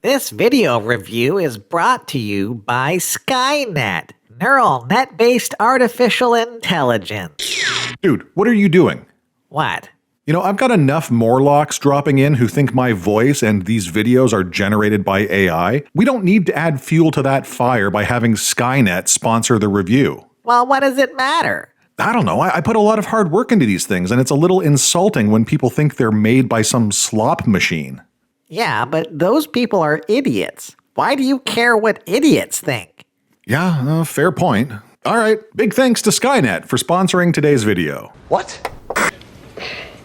This video review is brought to you by Skynet, neural net-based artificial intelligence. Dude, what are you doing? What? You know, I've got enough Morlocks dropping in who think my voice and these videos are generated by AI. We don't need to add fuel to that fire by having Skynet sponsor the review. Well, what does it matter? I don't know, I put a lot of hard work into these things, and it's a little insulting when people think they're made by some slop machine. Yeah, but those people are idiots. Why do you care what idiots think? Yeah, fair point. Alright, big thanks to Skynet for sponsoring today's video. What?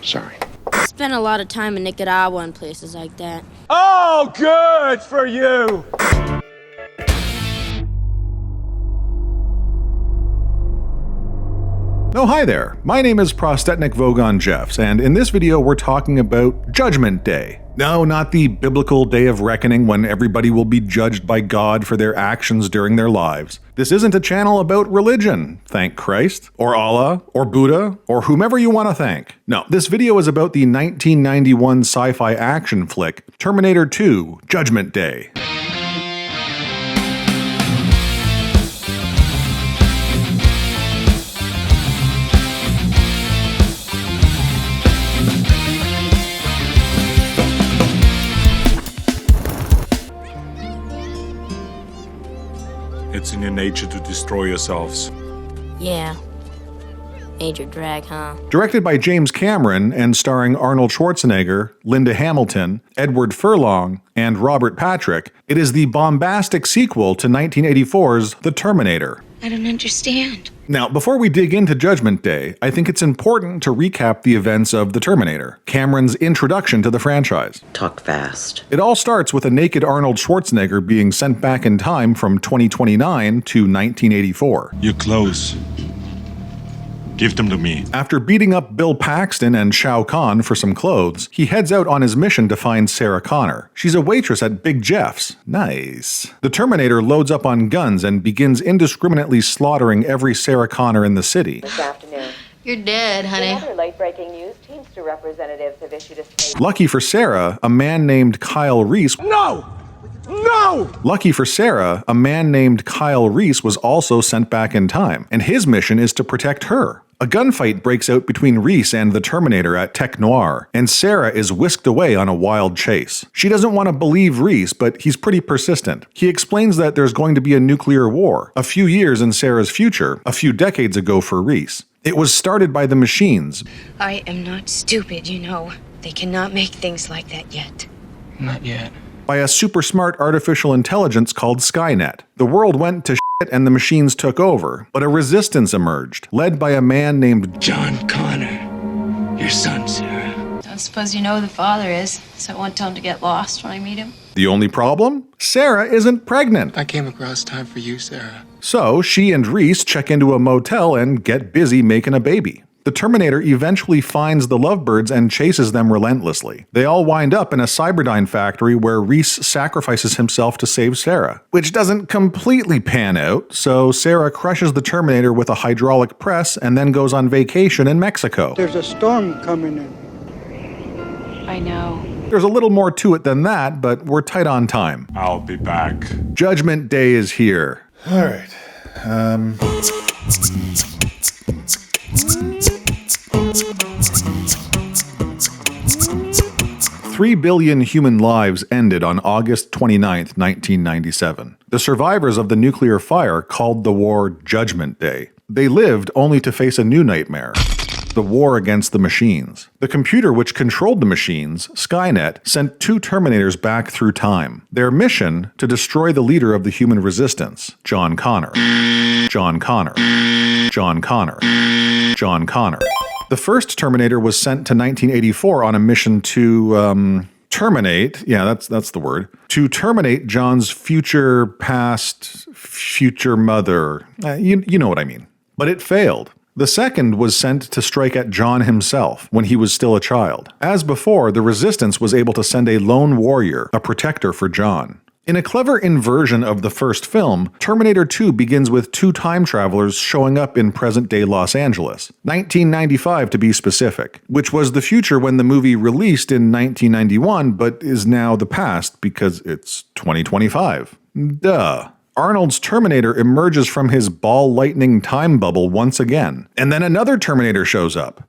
Sorry. Spent a lot of time in Nicaragua and places like that. Oh, good for you! Oh, hi there. My name is Prostetnic Vogon Jeffs, and in this video we're talking about Judgment Day. No, not the biblical day of reckoning when everybody will be judged by God for their actions during their lives. This isn't a channel about religion, thank Christ, or Allah, or Buddha, or whomever you want to thank. No, this video is about the 1991 sci-fi action flick, Terminator 2: Judgment Day. It's in your nature to destroy yourselves. Yeah. Major drag, huh? Directed by James Cameron and starring Arnold Schwarzenegger, Linda Hamilton, Edward Furlong, and Robert Patrick, it is the bombastic sequel to 1984's The Terminator. I don't understand. Now, before we dig into Judgment Day, I think it's important to recap the events of The Terminator, Cameron's introduction to the franchise. Talk fast. It all starts with a naked Arnold Schwarzenegger being sent back in time from 2029 to 1984. Your clothes. Give them to me. After beating up Bill Paxton and Shao Kahn for some clothes, he heads out on his mission to find Sarah Connor. She's a waitress at Big Jeff's. Nice. The Terminator loads up on guns and begins indiscriminately slaughtering every Sarah Connor in the city. This afternoon. You're dead, In honey. other late-breaking news, Teamster representatives have issued a statement. Lucky for Sarah, a man named Kyle Reese. No! No! Lucky for Sarah, a man named Kyle Reese was also sent back in time, and his mission is to protect her. A gunfight breaks out between Reese and the Terminator at Tech Noir, and Sarah is whisked away on a wild chase. She doesn't want to believe Reese, but he's pretty persistent. He explains that there's going to be a nuclear war, a few years in Sarah's future, a few decades ago for Reese. It was started by the machines. I am not stupid, you know. They cannot make things like that yet. Not yet. By a super smart artificial intelligence called Skynet. The world went to shit and the machines took over, but a resistance emerged, led by a man named John Connor. Your son, Sarah. Don't suppose you know who the father is, so I won't tell him to get lost when I meet him. The only problem? Sarah isn't pregnant. I came across time for you, Sarah. So she and Reese check into a motel and get busy making a baby. The Terminator eventually finds the lovebirds and chases them relentlessly. They all wind up in a Cyberdyne factory where Reese sacrifices himself to save Sarah, which doesn't completely pan out, so Sarah crushes the Terminator with a hydraulic press and then goes on vacation in Mexico. There's a storm coming in. I know. There's a little more to it than that, but we're tight on time. I'll be back. Judgment Day is here. All right. 3 billion human lives ended on August 29, 1997. The survivors of the nuclear fire called the war Judgment Day. They lived only to face a new nightmare. The war against the machines. The computer which controlled the machines, Skynet, sent 2 Terminators back through time. Their mission, to destroy the leader of the human resistance, John Connor. John Connor. John Connor. John Connor. The first Terminator was sent to 1984 on a mission to, terminate, yeah, that's the word, to terminate John's future mother. You know what I mean. But it failed. The second was sent to strike at John himself when he was still a child. As before, the Resistance was able to send a lone warrior, a protector for John. In a clever inversion of the first film, Terminator 2 begins with two time travelers showing up in present-day Los Angeles, 1995 to be specific, which was the future when the movie released in 1991 but is now the past because it's 2025. Duh. Arnold's Terminator emerges from his ball lightning time bubble once again. And then another Terminator shows up.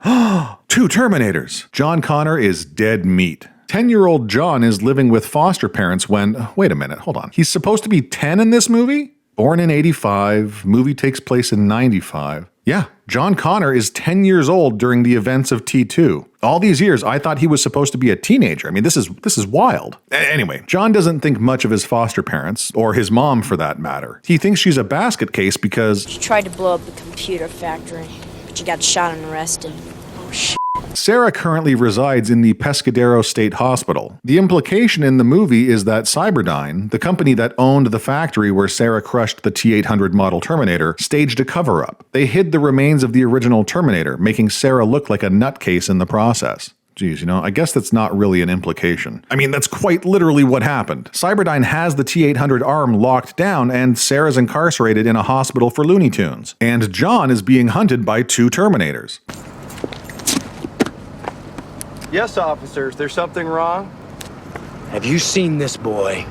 Two Terminators! John Connor is dead meat. 10-year-old John is living with foster parents when... Wait a minute, hold on. He's supposed to be 10 in this movie? Born in 85, movie takes place in 95. Yeah, John Connor is 10 years old during the events of T2. All these years, I thought he was supposed to be a teenager. I mean, this is wild. Anyway, John doesn't think much of his foster parents, or his mom for that matter. He thinks she's a basket case because... She tried to blow up the computer factory, but she got shot and arrested. Oh, shit. Sarah currently resides in the Pescadero State Hospital. The implication in the movie is that Cyberdyne, the company that owned the factory where Sarah crushed the T-800 model Terminator, staged a cover-up. They hid the remains of the original Terminator, making Sarah look like a nutcase in the process. Geez, I guess that's not really an implication. I mean, that's quite literally what happened. Cyberdyne has the T-800 arm locked down, and Sarah's incarcerated in a hospital for Looney Tunes. And John is being hunted by two Terminators. Yes, officers, there's something wrong? Have you seen this boy?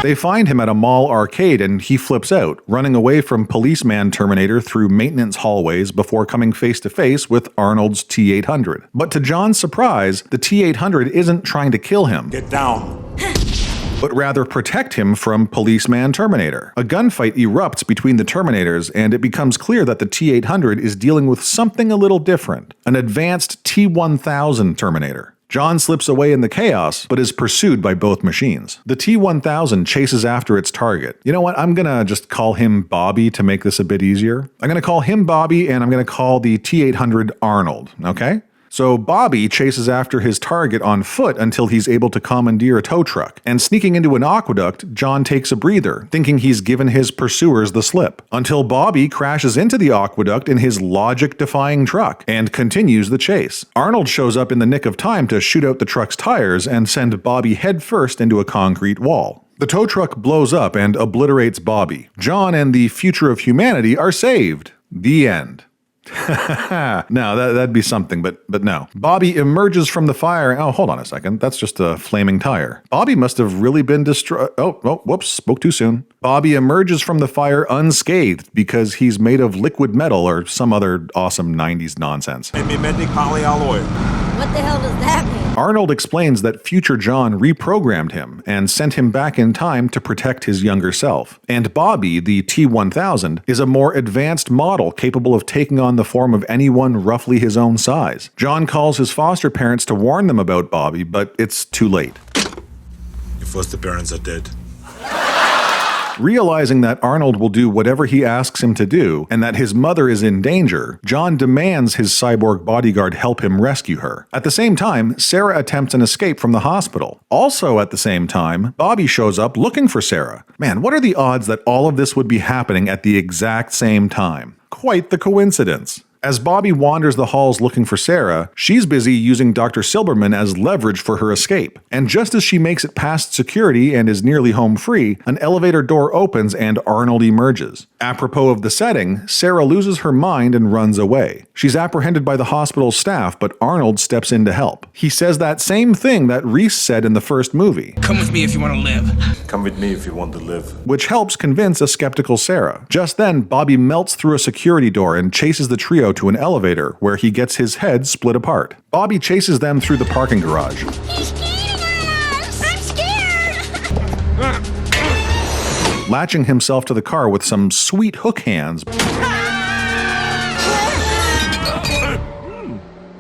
They find him at a mall arcade and he flips out, running away from policeman Terminator through maintenance hallways before coming face to face with Arnold's T-800. But to John's surprise, the T-800 isn't trying to kill him. Get down. But rather protect him from policeman Terminator. A gunfight erupts between the Terminators, and it becomes clear that the T-800 is dealing with something a little different, an advanced T-1000 Terminator. John slips away in the chaos, but is pursued by both machines. The T-1000 chases after its target. You know what? I'm gonna just call him Bobby to make this a bit easier. I'm gonna call him Bobby, and I'm gonna call the T-800 Arnold, okay? So Bobby chases after his target on foot until he's able to commandeer a tow truck. And sneaking into an aqueduct, John takes a breather, thinking he's given his pursuers the slip. Until Bobby crashes into the aqueduct in his logic-defying truck and continues the chase. Arnold shows up in the nick of time to shoot out the truck's tires and send Bobby headfirst into a concrete wall. The tow truck blows up and obliterates Bobby. John and the future of humanity are saved. The end. No, that'd be something, but no. Bobby emerges from the fire. Oh, hold on a second. That's just a flaming tire. Bobby must have really been destroyed. Oh, whoops. Spoke too soon. Bobby emerges from the fire unscathed because he's made of liquid metal or some other awesome 90s nonsense. Mimetic polyalloy. What the hell does that mean? Arnold explains that future John reprogrammed him and sent him back in time to protect his younger self. And Bobby, the T-1000, is a more advanced model capable of taking on the form of anyone roughly his own size. John calls his foster parents to warn them about Bobby, but it's too late. Your foster parents are dead. Realizing that Arnold will do whatever he asks him to do, and that his mother is in danger, John demands his cyborg bodyguard help him rescue her. At the same time, Sarah attempts an escape from the hospital. Also at the same time, Bobby shows up looking for Sarah. Man, what are the odds that all of this would be happening at the exact same time? Quite the coincidence. As Bobby wanders the halls looking for Sarah, she's busy using Dr. Silberman as leverage for her escape. And just as she makes it past security and is nearly home free, an elevator door opens and Arnold emerges. Apropos of the setting, Sarah loses her mind and runs away. She's apprehended by the hospital staff, but Arnold steps in to help. He says that same thing that Reese said in the first movie. Come with me if you want to live. Come with me if you want to live. Which helps convince a skeptical Sarah. Just then, Bobby melts through a security door and chases the trio to an elevator, where he gets his head split apart. Bobby chases them through the parking garage. He's scared of us! I'm scared! Latching himself to the car with some sweet hook hands.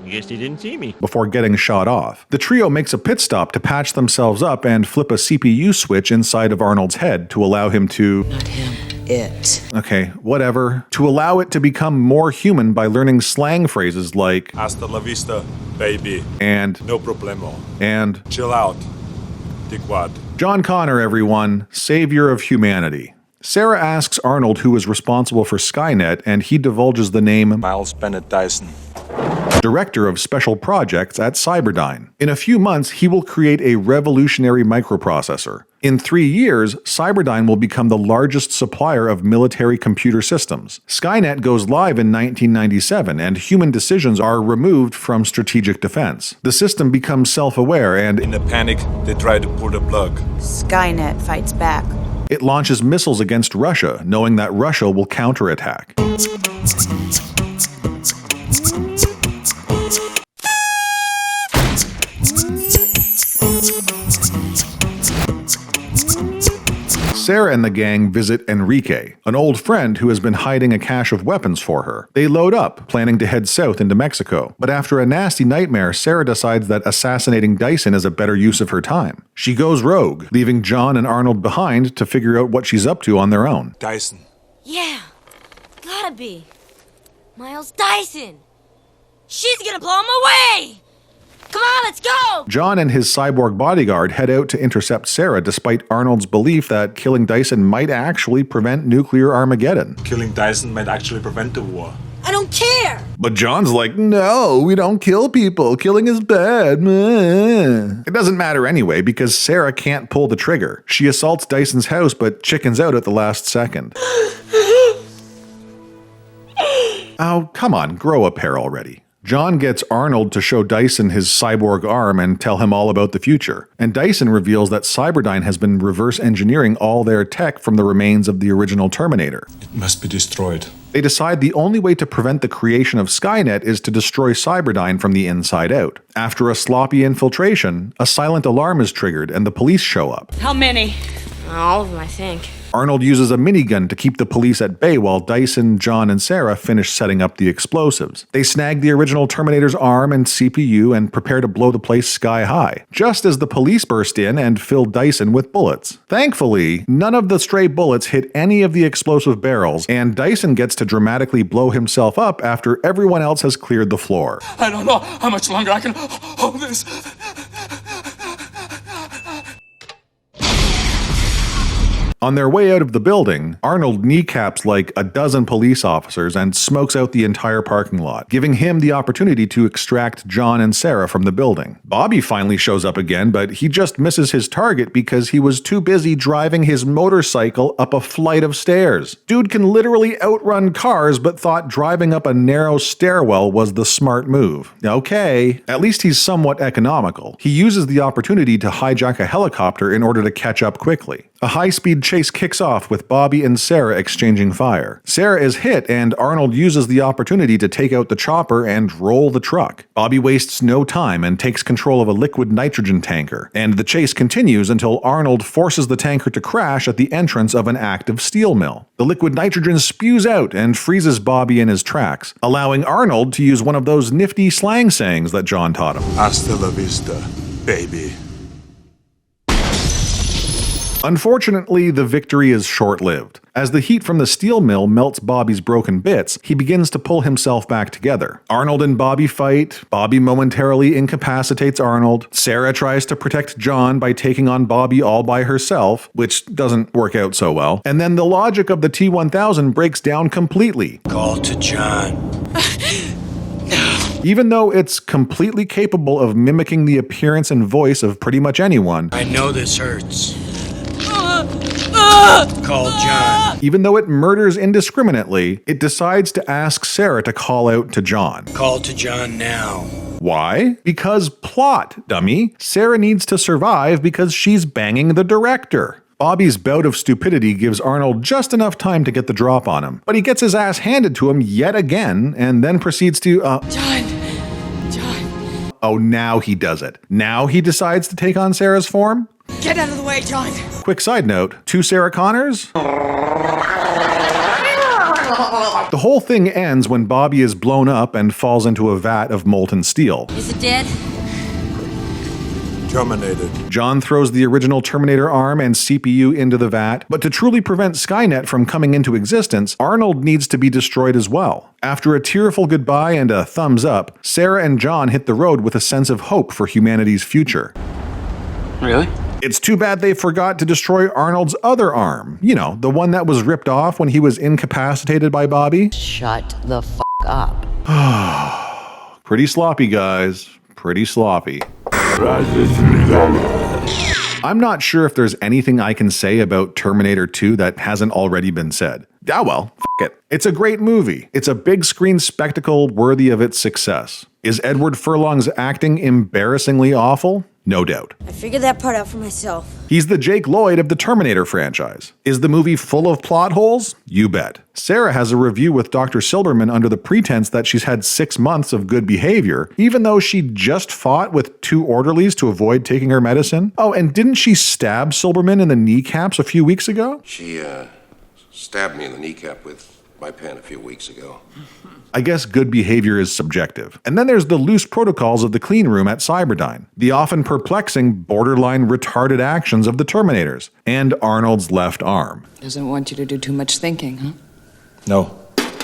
Guess he didn't see me. Before getting shot off. The trio makes a pit stop to patch themselves up and flip a CPU switch inside of Arnold's head to allow him to... Not him. It. Okay, whatever. To allow it to become more human by learning slang phrases like Hasta la vista, baby. And no problemo. And chill out. Dickwad. John Connor, everyone, savior of humanity. Sarah asks Arnold who is responsible for Skynet, and he divulges the name Miles Bennett Dyson. director of special projects at Cyberdyne. In a few months, he will create a revolutionary microprocessor. In 3 years, Cyberdyne will become the largest supplier of military computer systems. Skynet goes live in 1997, and human decisions are removed from strategic defense. The system becomes self-aware and, In a panic, they try to pull the plug. Skynet fights back. it launches missiles against Russia, knowing that Russia will counterattack. Sarah and the gang visit Enrique, an old friend who has been hiding a cache of weapons for her. They load up, planning to head south into Mexico. But after a nasty nightmare, Sarah decides that assassinating Dyson is a better use of her time. She goes rogue, leaving John and Arnold behind to figure out what she's up to on their own. Dyson. Yeah, gotta be. Miles Dyson. She's gonna blow him away! Come on, let's go! John and his cyborg bodyguard head out to intercept Sarah despite Arnold's belief that killing Dyson might actually prevent nuclear Armageddon. Killing Dyson might actually prevent the war. I don't care! But John's like, no, we don't kill people. Killing is bad. It doesn't matter anyway because Sarah can't pull the trigger. She assaults Dyson's house but chickens out at the last second. Oh, come on, grow a pair already. John gets Arnold to show Dyson his cyborg arm and tell him all about the future. And Dyson reveals that Cyberdyne has been reverse engineering all their tech from the remains of the original Terminator. It must be destroyed. They decide the only way to prevent the creation of Skynet is to destroy Cyberdyne from the inside out. After a sloppy infiltration, a silent alarm is triggered and the police show up. How many? All of them, I think. Arnold uses a minigun to keep the police at bay while Dyson, John, and Sarah finish setting up the explosives. They snag the original Terminator's arm and CPU and prepare to blow the place sky high, just as the police burst in and fill Dyson with bullets. Thankfully, none of the stray bullets hit any of the explosive barrels, and Dyson gets to dramatically blow himself up after everyone else has cleared the floor. I don't know how much longer I can hold this. On their way out of the building, Arnold kneecaps like a dozen police officers and smokes out the entire parking lot, giving him the opportunity to extract John and Sarah from the building. Bobby finally shows up again, but he just misses his target because he was too busy driving his motorcycle up a flight of stairs. Dude can literally outrun cars, but thought driving up a narrow stairwell was the smart move. Okay, at least he's somewhat economical. He uses the opportunity to hijack a helicopter in order to catch up quickly. A high-speed chase kicks off with Bobby and Sarah exchanging fire. Sarah is hit and Arnold uses the opportunity to take out the chopper and roll the truck. Bobby wastes no time and takes control of a liquid nitrogen tanker, and the chase continues until Arnold forces the tanker to crash at the entrance of an active steel mill. The liquid nitrogen spews out and freezes Bobby in his tracks, allowing Arnold to use one of those nifty slang sayings that John taught him. Hasta la vista, baby. Unfortunately, the victory is short-lived. As the heat from the steel mill melts Bobby's broken bits, he begins to pull himself back together. Arnold and Bobby fight. Bobby momentarily incapacitates Arnold. Sarah tries to protect John by taking on Bobby all by herself, which doesn't work out so well. And then the logic of the T-1000 breaks down completely. Call to John. Even though it's completely capable of mimicking the appearance and voice of pretty much anyone. I know this hurts. Call John. Even though it murders indiscriminately, it decides to ask Sarah to call out to John. Call to John now. Why? Because plot, dummy. Sarah needs to survive because she's banging the director. Bobby's bout of stupidity gives Arnold just enough time to get the drop on him, but he gets his ass handed to him yet again and then proceeds to, John! Oh, now he does it. Now he decides to take on Sarah's form? Get out of the way, John! Quick side note, 2 Sarah Connors? The whole thing ends when Bobby is blown up and falls into a vat of molten steel. Is it dead? Terminated. John throws the original Terminator arm and CPU into the vat, but to truly prevent Skynet from coming into existence, Arnold needs to be destroyed as well. After a tearful goodbye and a thumbs up, Sarah and John hit the road with a sense of hope for humanity's future. Really? It's too bad they forgot to destroy Arnold's other arm. You know, the one that was ripped off when he was incapacitated by Bobby. Shut the f*** up. Pretty sloppy, guys. Pretty sloppy. I'm not sure if there's anything I can say about Terminator 2 that hasn't already been said. Ah well, f*** it. It's a great movie. It's a big screen spectacle worthy of its success. Is Edward Furlong's acting embarrassingly awful? No doubt. I figured that part out for myself. He's the Jake Lloyd of the Terminator franchise. Is the movie full of plot holes? You bet. Sarah has a review with Dr. Silberman under the pretense that she's had 6 months of good behavior, even though she just fought with 2 orderlies to avoid taking her medicine. Oh, and didn't she stab Silberman in the kneecaps a few weeks ago? She, stabbed me in the kneecap with my pen a few weeks ago. I guess good behavior is subjective. And then there's the loose protocols of the clean room at Cyberdyne, the often perplexing, borderline retarded actions of the Terminators, and Arnold's left arm. Doesn't want you to do too much thinking, huh? No.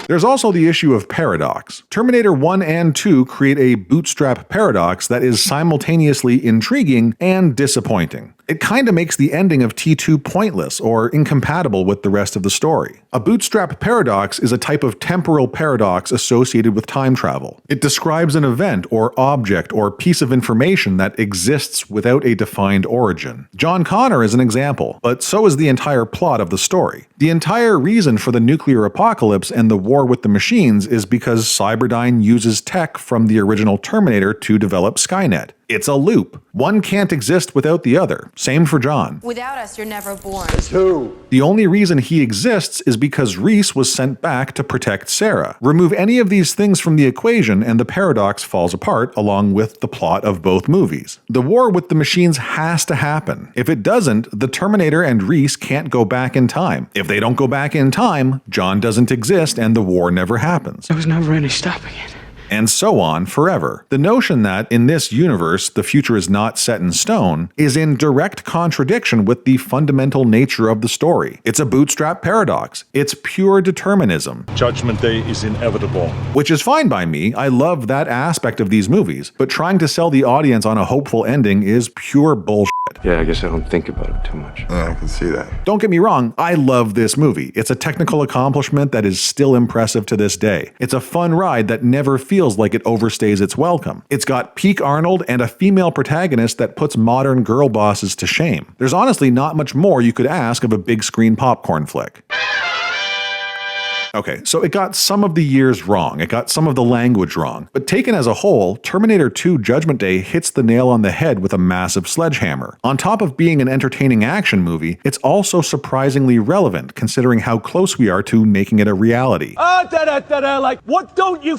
There's also the issue of paradox. Terminator 1 and 2 create a bootstrap paradox that is simultaneously intriguing and disappointing. It kinda makes the ending of T2 pointless or incompatible with the rest of the story. A bootstrap paradox is a type of temporal paradox associated with time travel. It describes an event or object or piece of information that exists without a defined origin. John Connor is an example, but so is the entire plot of the story. The entire reason for the nuclear apocalypse and the war with the machines is because Cyberdyne uses tech from the original Terminator to develop Skynet. It's a loop. One can't exist without the other. Same for John. Without us, you're never born. The only reason he exists is because Reese was sent back to protect Sarah. Remove any of these things from the equation and the paradox falls apart along with the plot of both movies. The war with the machines has to happen. If it doesn't, the Terminator and Reese can't go back in time. If they don't go back in time, John doesn't exist and the war never happens. There was never any stopping it. And so on forever. The notion that, in this universe, the future is not set in stone is in direct contradiction with the fundamental nature of the story. It's a bootstrap paradox. It's pure determinism. Judgment Day is inevitable. Which is fine by me. I love that aspect of these movies. But trying to sell the audience on a hopeful ending is pure bullshit. Yeah, I guess I don't think about it too much. I can see that. Don't get me wrong, I love this movie. It's a technical accomplishment that is still impressive to this day. It's a fun ride that never feels like it overstays its welcome. It's got peak Arnold and a female protagonist that puts modern girl bosses to shame. There's honestly not much more you could ask of a big screen popcorn flick. Okay, so it got some of the years wrong, it got some of the language wrong, but taken as a whole, Terminator 2 Judgment Day hits the nail on the head with a massive sledgehammer. On top of being an entertaining action movie, it's also surprisingly relevant considering how close we are to making it a reality. Like, what don't you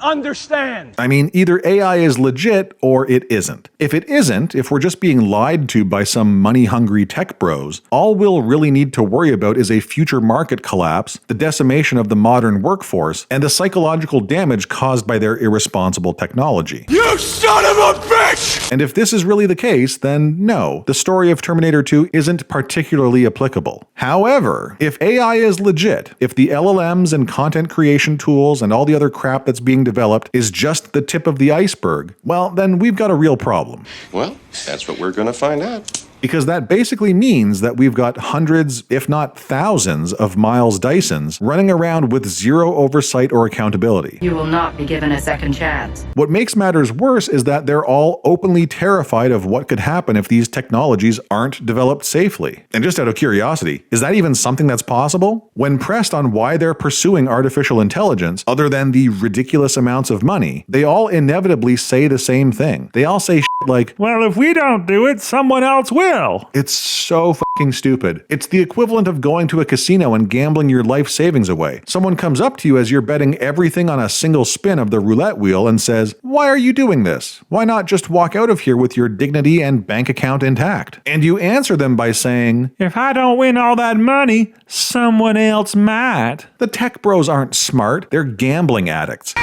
understand? I mean, either AI is legit or it isn't. If it isn't, if we're just being lied to by some money-hungry tech bros, all we'll really need to worry about is a future market collapse, the decimation of the modern workforce, and the psychological damage caused by their irresponsible technology. You son of a bitch! And if this is really the case, then no, the story of Terminator 2 isn't particularly applicable. However, if AI is legit, if the LLMs and content creation tools and all the other crap that's being developed is just the tip of the iceberg, well, then we've got a real problem. Well, that's what we're gonna find out. Because that basically means that we've got hundreds, if not thousands, of Miles Dysons running around with zero oversight or accountability. You will not be given a second chance. What makes matters worse is that they're all openly terrified of what could happen if these technologies aren't developed safely. And just out of curiosity, is that even something that's possible? When pressed on why they're pursuing artificial intelligence, other than the ridiculous amounts of money, they all inevitably say the same thing. They all say shit like, well, if we don't do it, someone else will. It's so fucking stupid. It's the equivalent of going to a casino and gambling your life savings away. Someone comes up to you as you're betting everything on a single spin of the roulette wheel and says, "Why are you doing this? Why not just walk out of here with your dignity and bank account intact?" And you answer them by saying, "If I don't win all that money, someone else might." The tech bros aren't smart, they're gambling addicts.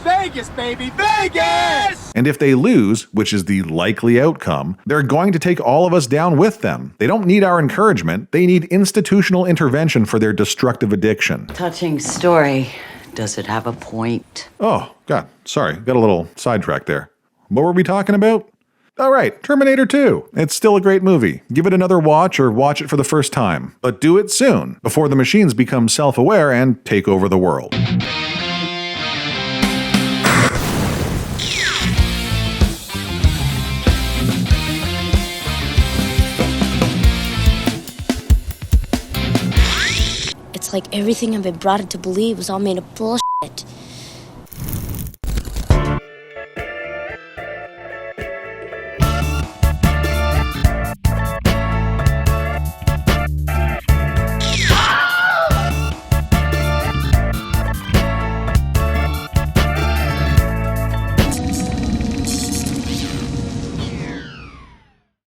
Vegas, baby, Vegas! And if they lose, which is the likely outcome, they're going to take all of us down with them. They don't need our encouragement, they need institutional intervention for their destructive addiction. Touching story. Does it have a point? Oh, God, sorry, got a little sidetracked there. What were we talking about? All right, Terminator 2. It's still a great movie. Give it another watch or watch it for the first time. But do it soon, before the machines become self-aware and take over the world. It's like everything I've been brought to believe was all made of bullshit.